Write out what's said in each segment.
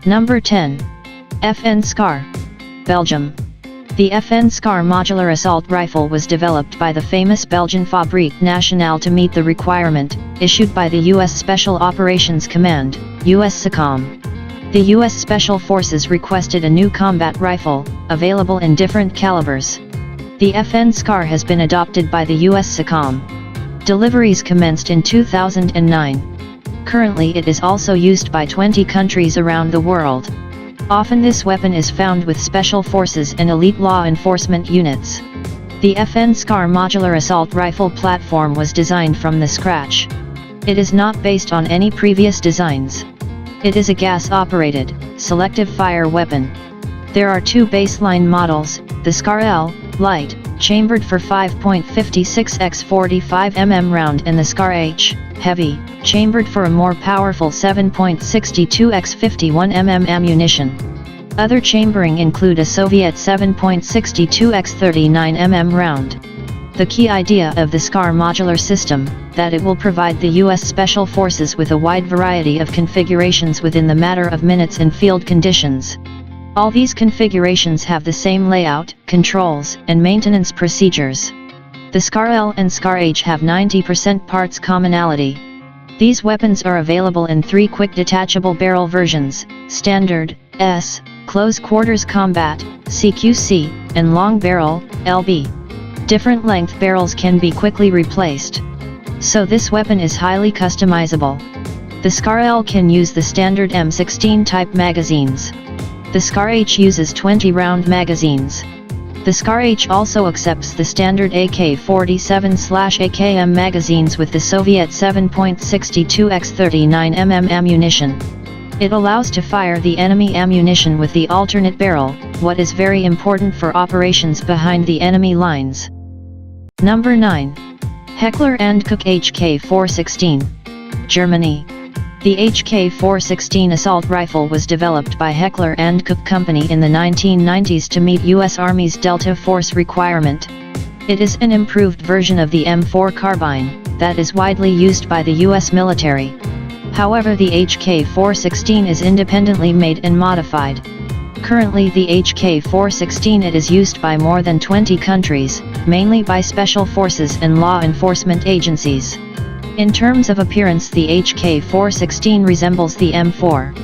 Number 10. FN SCAR, Belgium. The FN SCAR modular assault rifle was developed by the famous Belgian Fabrique Nationale to meet the requirement issued by the U.S. Special Operations Command, USSOCOM. The U.S. Special Forces requested a new combat rifle, available in different calibers. The FN SCAR has been adopted by the USSOCOM. Deliveries commenced in 2009. Currently it is also used by 20 countries around the world. Often this weapon is found with special forces and elite law enforcement units. The FN SCAR modular assault rifle platform was designed from the scratch. It is not based on any previous designs. It is a gas-operated, selective fire weapon. There are two baseline models, the SCAR L, light, chambered for 5.56 x 45 mm round, and the SCAR H, heavy, chambered for a more powerful 7.62 x 51 mm ammunition. Other chambering include a Soviet 7.62 x 39 mm round. The key idea of the SCAR modular system, that it will provide the U.S. Special Forces with a wide variety of configurations within the matter of minutes in field conditions. All these configurations have the same layout, controls, and maintenance procedures. The SCAR L and SCAR H have 90% parts commonality. These weapons are available in 3 quick detachable barrel versions, Standard, S, Close Quarters Combat, CQC, and Long Barrel, LB. Different length barrels can be quickly replaced. So this weapon is highly customizable. The SCAR L can use the standard M16 type magazines. The SCAR H uses 20-round magazines. The SCAR H also accepts the standard AK-47/AKM magazines with the Soviet 7.62 x 39 mm ammunition. It allows to fire the enemy ammunition with the alternate barrel, what is very important for operations behind the enemy lines. Number 9. Heckler & Koch HK416, Germany. The HK416 assault rifle was developed by Heckler & Koch Company in the 1990s to meet U.S. Army's Delta Force requirement. It is an improved version of the M4 carbine, that is widely used by the U.S. military. However, the HK416 is independently made and modified. Currently the HK416 it is used by more than 20 countries, mainly by special forces and law enforcement agencies. In terms of appearance, the HK416 resembles the M4.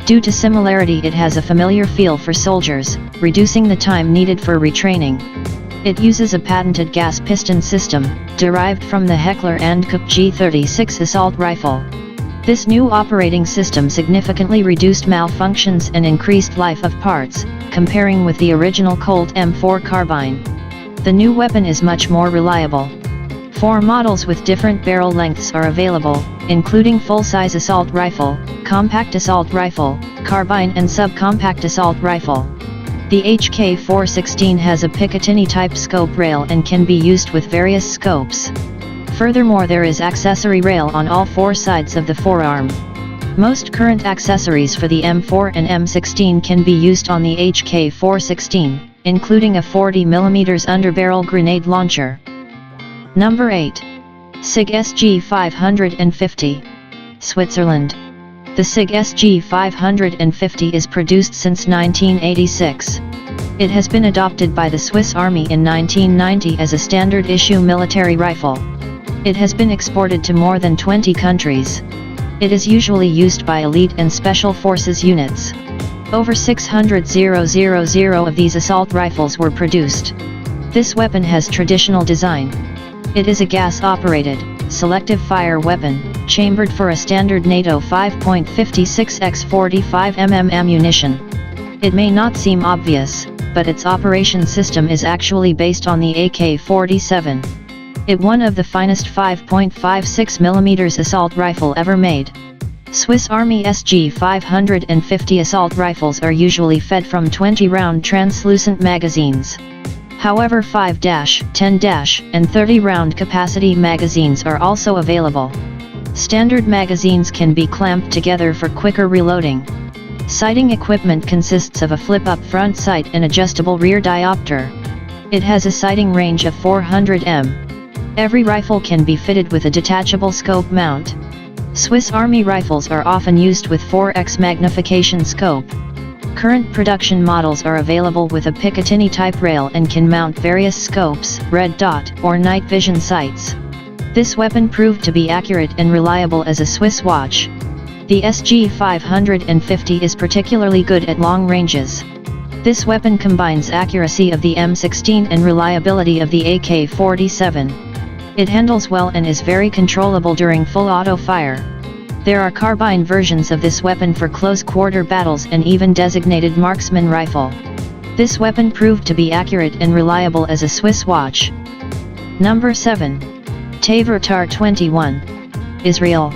Due to similarity, it has a familiar feel for soldiers, reducing the time needed for retraining. It uses a patented gas piston system, derived from the Heckler & Koch G36 assault rifle. This new operating system significantly reduced malfunctions and increased life of parts, comparing with the original Colt M4 carbine. The new weapon is much more reliable. 4 models with different barrel lengths are available, including full-size assault rifle, compact assault rifle, carbine and subcompact assault rifle. The HK416 has a Picatinny-type scope rail and can be used with various scopes. Furthermore, there is accessory rail on all 4 sides of the forearm. Most current accessories for the M4 and M16 can be used on the HK416, including a 40mm underbarrel grenade launcher. Number 8. SIG SG550, Switzerland. The SIG SG550 is produced since 1986. It has been adopted by the Swiss Army in 1990 as a standard issue military rifle. It has been exported to more than 20 countries. It is usually used by elite and special forces units. Over 600,000 of these assault rifles were produced. This weapon has traditional design. It is a gas-operated, selective fire weapon, chambered for a standard NATO 5.56 x 45 mm ammunition. It may not seem obvious, but its operation system is actually based on the AK-47. It one of the finest 5.56 mm assault rifle ever made. Swiss Army SG550 assault rifles are usually fed from 20-round translucent magazines. However, 5-, 10-, and 30-round capacity magazines are also available. Standard magazines can be clamped together for quicker reloading. Sighting equipment consists of a flip-up front sight and adjustable rear diopter. It has a sighting range of 400 m. Every rifle can be fitted with a detachable scope mount. Swiss Army rifles are often used with 4x magnification scope. Current production models are available with a Picatinny type rail and can mount various scopes, red dot, or night vision sights. This weapon proved to be accurate and reliable as a Swiss watch. The SG 550 is particularly good at long ranges. This weapon combines accuracy of the M16 and reliability of the AK-47. It handles well and is very controllable during full auto fire. There are carbine versions of this weapon for close-quarter battles and even designated marksman rifle. This weapon proved to be accurate and reliable as a Swiss watch. Number 7. Tavor TAR-21. Israel.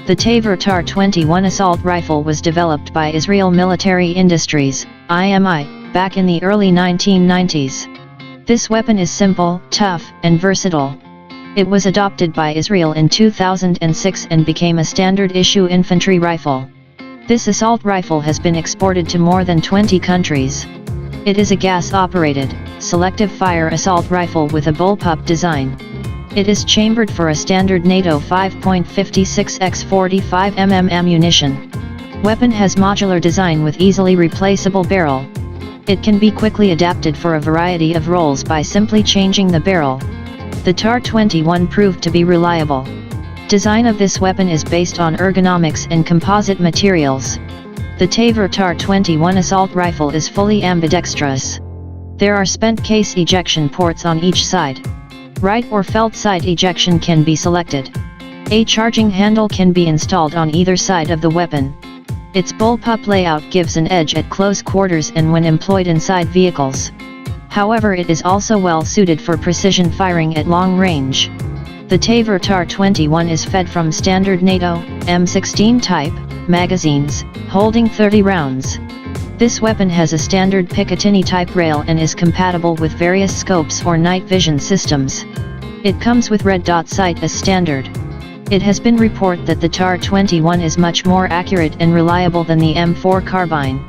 The Tavor TAR-21 assault rifle was developed by Israel Military Industries, IMI, back in the early 1990s. This weapon is simple, tough, and versatile. It was adopted by Israel in 2006 and became a standard-issue infantry rifle. This assault rifle has been exported to more than 20 countries. It is a gas-operated, selective fire assault rifle with a bullpup design. It is chambered for a standard NATO 5.56x45 mm ammunition. Weapon has modular design with easily replaceable barrel. It can be quickly adapted for a variety of roles by simply changing the barrel. The TAR-21 proved to be reliable. Design of this weapon is based on ergonomics and composite materials. The Tavor TAR-21 assault rifle is fully ambidextrous. There are spent case ejection ports on each side. Right or felt side ejection can be selected. A charging handle can be installed on either side of the weapon. Its bullpup layout gives an edge at close quarters and when employed inside vehicles. However, it is also well suited for precision firing at long range. The Tavor TAR-21 is fed from standard NATO, M16 type, magazines, holding 30 rounds. This weapon has a standard Picatinny type rail and is compatible with various scopes or night vision systems. It comes with red dot sight as standard. It has been reported that the TAR-21 is much more accurate and reliable than the M4 carbine.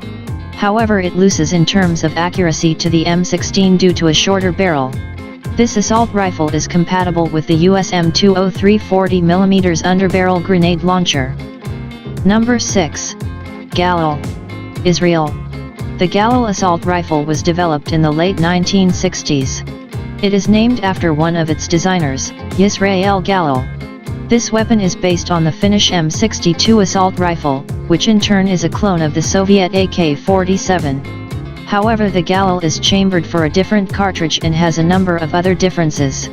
However, it loses in terms of accuracy to the M16 due to a shorter barrel. This assault rifle is compatible with the US M203 40mm underbarrel grenade launcher. Number 6. Galil. Israel. The Galil assault rifle was developed in the late 1960s. It is named after one of its designers, Yisrael Galil. This weapon is based on the Finnish M62 assault rifle, which in turn is a clone of the Soviet AK-47. However, the Galil is chambered for a different cartridge and has a number of other differences.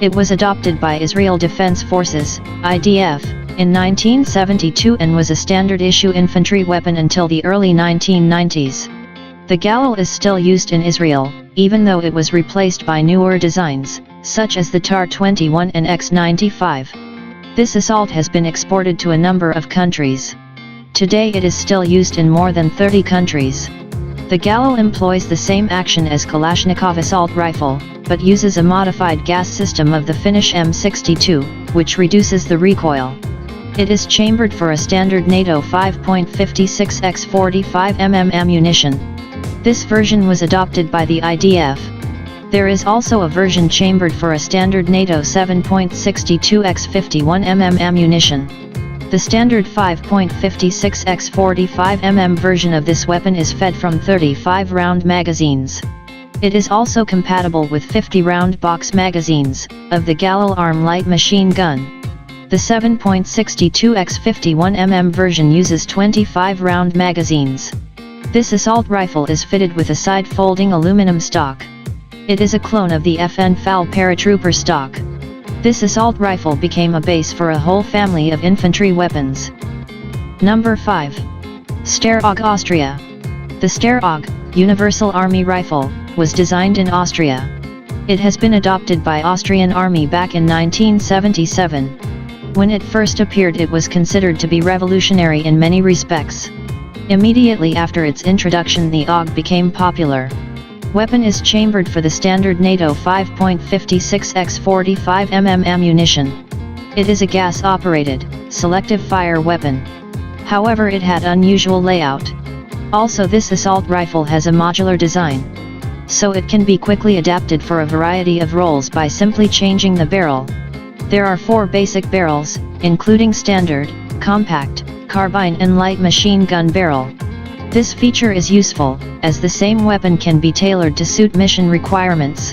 It was adopted by Israel Defense Forces, IDF, in 1972 and was a standard-issue infantry weapon until the early 1990s. The Galil is still used in Israel, even though it was replaced by newer designs, such as the TAR-21 and X-95. This assault has been exported to a number of countries. Today it is still used in more than 30 countries. The Galil employs the same action as Kalashnikov assault rifle, but uses a modified gas system of the Finnish M62, which reduces the recoil. It is chambered for a standard NATO 5.56x45 mm ammunition. This version was adopted by the IDF. There is also a version chambered for a standard NATO 7.62x51 mm ammunition. The standard 5.56x45 mm version of this weapon is fed from 35-round magazines. It is also compatible with 50-round box magazines, of the Galil Arm light machine gun. The 7.62x51 mm version uses 25-round magazines. This assault rifle is fitted with a side-folding aluminum stock. It is a clone of the FN FAL paratrooper stock. This assault rifle became a base for a whole family of infantry weapons. Number 5. Steyr-AUG Austria. The Steyr-AUG, Universal Army Rifle, was designed in Austria. It has been adopted by Austrian Army back in 1977. When it first appeared, it was considered to be revolutionary in many respects. Immediately after its introduction, the AUG became popular. Weapon is chambered for the standard NATO 5.56x45 mm ammunition. It is a gas-operated, selective fire weapon. However, it had unusual layout. Also, this assault rifle has a modular design. So it can be quickly adapted for a variety of roles by simply changing the barrel. There are 4 basic barrels, including standard, compact, carbine and light machine gun barrel. This feature is useful, as the same weapon can be tailored to suit mission requirements.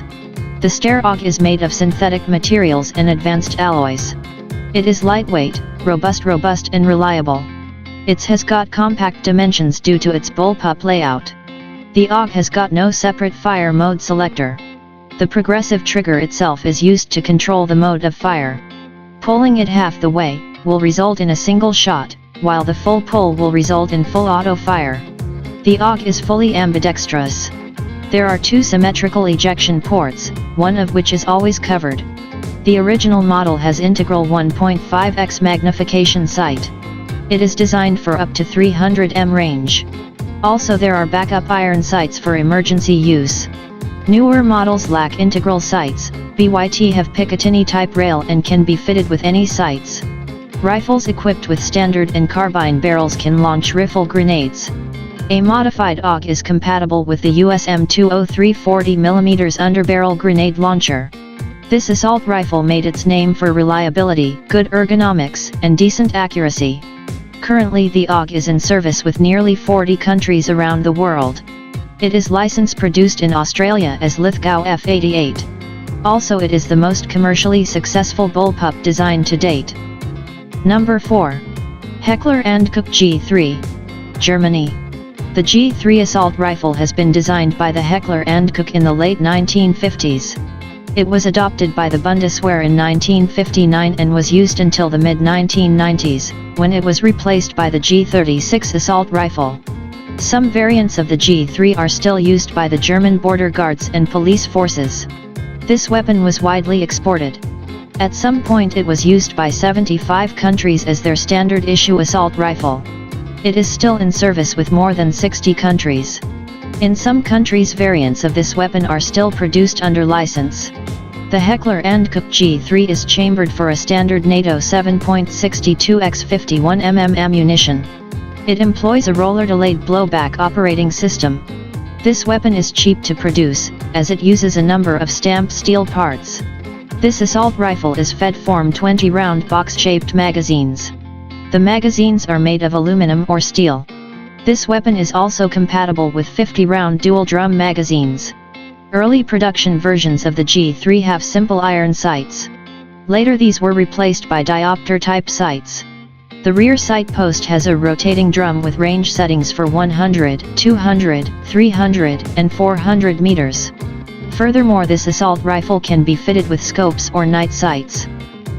The Steyr AUG is made of synthetic materials and advanced alloys. It is lightweight, robust and reliable. It has got compact dimensions due to its bullpup layout. The AUG has got no separate fire mode selector. The progressive trigger itself is used to control the mode of fire. Pulling it half the way will result in a single shot, while the full pull will result in full auto fire. The AUG is fully ambidextrous. There are two symmetrical ejection ports, one of which is always covered. The original model has integral 1.5x magnification sight. It is designed for up to 300 m range. Also there are backup iron sights for emergency use. Newer models lack integral sights. BYT have Picatinny type rail and can be fitted with any sights. Rifles equipped with standard and carbine barrels can launch rifle grenades. A modified AUG is compatible with the USM-203 40mm underbarrel grenade launcher. This assault rifle made its name for reliability, good ergonomics, and decent accuracy. Currently the AUG is in service with nearly 40 countries around the world. It is licensed produced in Australia as Lithgow F88. Also it is the most commercially successful bullpup design to date. Number 4. Heckler & Koch G3, Germany. The G3 assault rifle has been designed by the Heckler & Koch in the late 1950s. It was adopted by the Bundeswehr in 1959 and was used until the mid-1990s, when it was replaced by the G36 assault rifle. Some variants of the G3 are still used by the German border guards and police forces. This weapon was widely exported. At some point it was used by 75 countries as their standard issue assault rifle. It is still in service with more than 60 countries. In some countries variants of this weapon are still produced under license. The Heckler & Koch G3 is chambered for a standard NATO 7.62x 51mm ammunition. It employs a roller-delayed blowback operating system. This weapon is cheap to produce, as it uses a number of stamped steel parts. This assault rifle is fed from 20-round box-shaped magazines. The magazines are made of aluminum or steel. This weapon is also compatible with 50-round dual-drum magazines. Early production versions of the G3 have simple iron sights. Later these were replaced by diopter-type sights. The rear sight post has a rotating drum with range settings for 100, 200, 300, and 400 meters. Furthermore, this assault rifle can be fitted with scopes or night sights.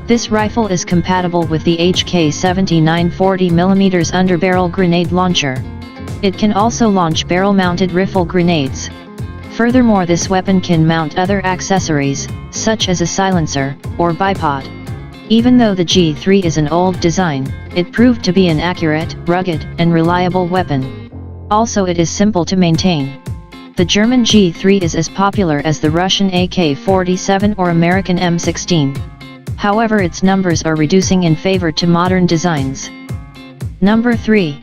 This rifle is compatible with the HK-79 40mm underbarrel grenade launcher. It can also launch barrel-mounted rifle grenades. Furthermore, this weapon can mount other accessories, such as a silencer, or bipod. Even though the G3 is an old design, it proved to be an accurate, rugged, and reliable weapon. Also it is simple to maintain. The German G3 is as popular as the Russian AK-47 or American M16. However, its numbers are reducing in favor to modern designs. Number 3.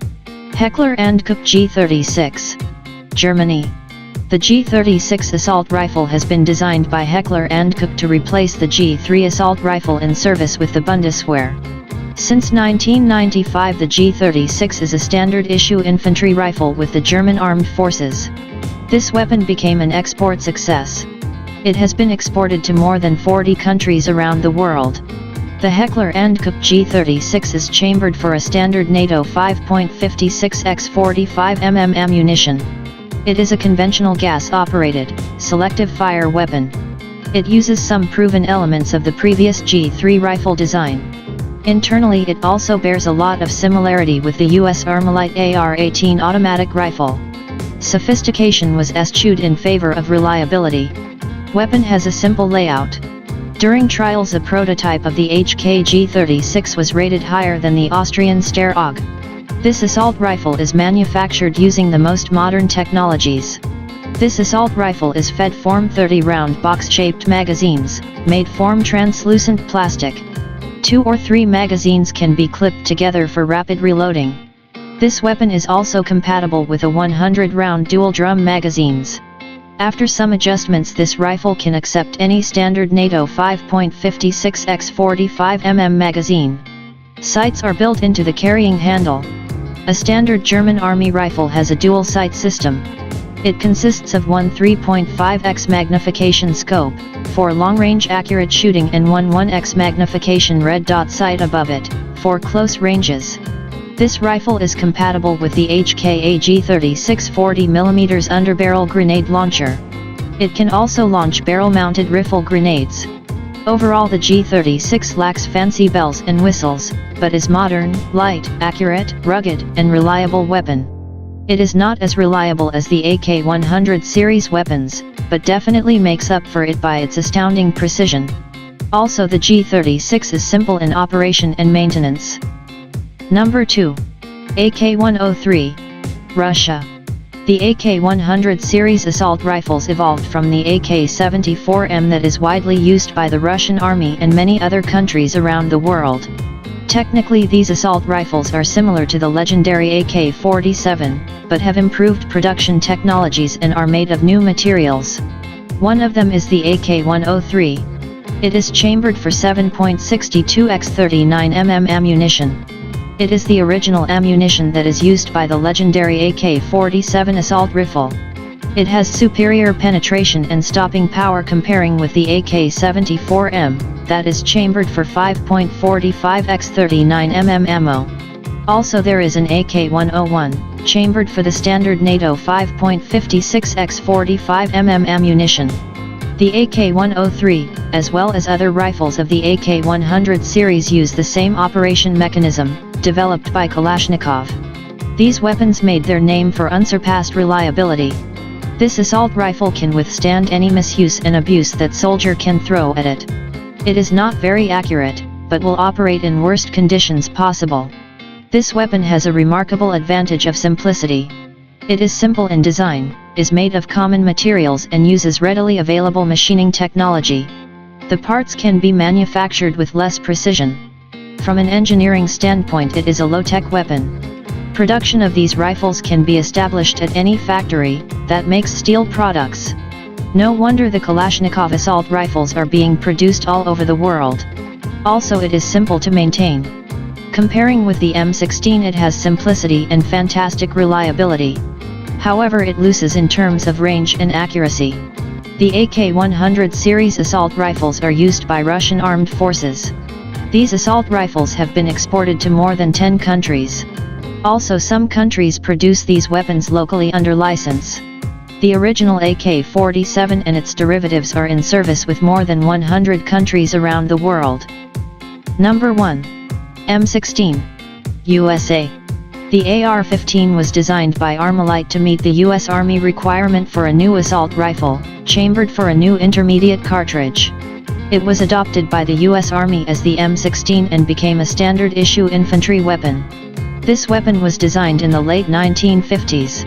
Heckler & Koch G36, Germany. The G36 assault rifle has been designed by Heckler & Koch to replace the G3 assault rifle in service with the Bundeswehr. Since 1995 the G36 is a standard issue infantry rifle with the German armed forces. This weapon became an export success. It has been exported to more than 40 countries around the world. The Heckler & Koch G36 is chambered for a standard NATO 5.56x 45mm ammunition. It is a conventional gas-operated, selective fire weapon. It uses some proven elements of the previous G3 rifle design. Internally it also bears a lot of similarity with the US Armalite AR-18 automatic rifle. Sophistication was eschewed in favor of reliability. Weapon has a simple layout. During trials a prototype of the HK G36 was rated higher than the Austrian Steyr AUG. This assault rifle is manufactured using the most modern technologies. This assault rifle is fed from 30-round box-shaped magazines, made from translucent plastic. 2 or 3 magazines can be clipped together for rapid reloading. This weapon is also compatible with a 100-round dual-drum magazines. After some adjustments this rifle can accept any standard NATO 5.56x 45mm magazine. Sights are built into the carrying handle. A standard German Army rifle has a dual sight system. It consists of one 3.5x magnification scope, for long-range accurate shooting, and one 1x magnification red dot sight above it, for close ranges. This rifle is compatible with the HKA G36 40mm underbarrel grenade launcher. It can also launch barrel-mounted rifle grenades. Overall, the G36 lacks fancy bells and whistles, but is modern, light, accurate, rugged, and reliable weapon. It is not as reliable as the AK-100 series weapons, but definitely makes up for it by its astounding precision. Also, the G36 is simple in operation and maintenance. Number 2. AK-103, Russia. The AK-100 series assault rifles evolved from the AK-74M that is widely used by the Russian Army and many other countries around the world. Technically, these assault rifles are similar to the legendary AK-47, but have improved production technologies and are made of new materials. One of them is the AK-103. It is chambered for 7.62x39mm ammunition. It is the original ammunition that is used by the legendary AK-47 assault rifle. It has superior penetration and stopping power comparing with the AK-74M, that is chambered for 5.45x39mm ammo. Also, there is an AK-101, chambered for the standard NATO 5.56x45mm ammunition. The AK-103, as well as other rifles of the AK-100 series, use the same operation mechanism, developed by Kalashnikov. These weapons made their name for unsurpassed reliability. This assault rifle can withstand any misuse and abuse that soldier can throw at it. It is not very accurate, but will operate in worst conditions possible. This weapon has a remarkable advantage of simplicity. It is simple in design, is made of common materials, and uses readily available machining technology. The parts can be manufactured with less precision. From an engineering standpoint, it is a low-tech weapon. Production of these rifles can be established at any factory that makes steel products. No wonder the Kalashnikov assault rifles are being produced all over the world. Also, it is simple to maintain. Comparing with the M16, it has simplicity and fantastic reliability. However, it loses in terms of range and accuracy. The AK-100 series assault rifles are used by Russian armed forces. These assault rifles have been exported to more than 10 countries. Also, some countries produce these weapons locally under license. The original AK-47 and its derivatives are in service with more than 100 countries around the world. Number 1. M16. USA. The AR-15 was designed by Armalite to meet the U.S. Army requirement for a new assault rifle, chambered for a new intermediate cartridge. It was adopted by the U.S. Army as the M16 and became a standard-issue infantry weapon. This weapon was designed in the late 1950s.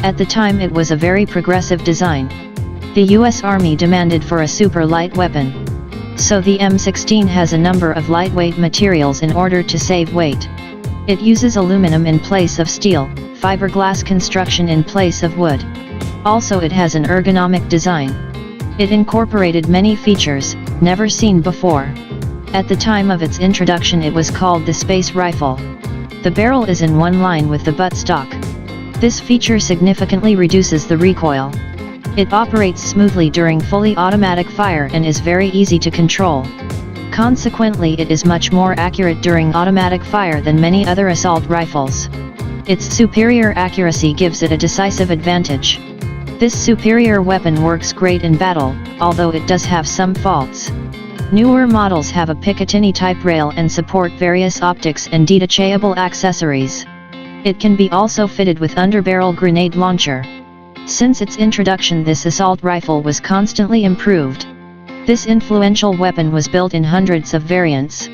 At the time, it was a very progressive design. The U.S. Army demanded for a super light weapon. So the M16 has a number of lightweight materials in order to save weight. It uses aluminum in place of steel, fiberglass construction in place of wood. Also, it has an ergonomic design. It incorporated many features never seen before. At the time of its introduction, it was called the Space Rifle. The barrel is in one line with the buttstock. This feature significantly reduces the recoil. It operates smoothly during fully automatic fire and is very easy to control. Consequently, it is much more accurate during automatic fire than many other assault rifles. Its superior accuracy gives it a decisive advantage. This superior weapon works great in battle, although it does have some faults. Newer models have a Picatinny type rail and support various optics and detachable accessories. It can be also fitted with underbarrel grenade launcher. Since its introduction, this assault rifle was constantly improved. This influential weapon was built in hundreds of variants.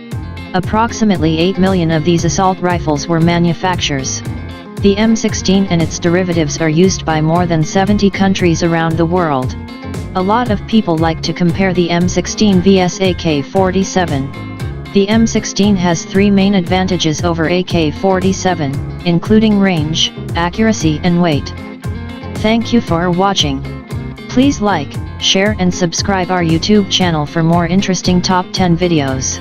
Approximately 8 million of these assault rifles were manufactured. The M16 and its derivatives are used by more than 70 countries around the world. A lot of people like to compare the M16 vs AK-47. The M16 has 3 main advantages over AK-47, including range, accuracy and weight. Thank you for watching. Please like, share and subscribe our YouTube channel for more interesting top 10 videos.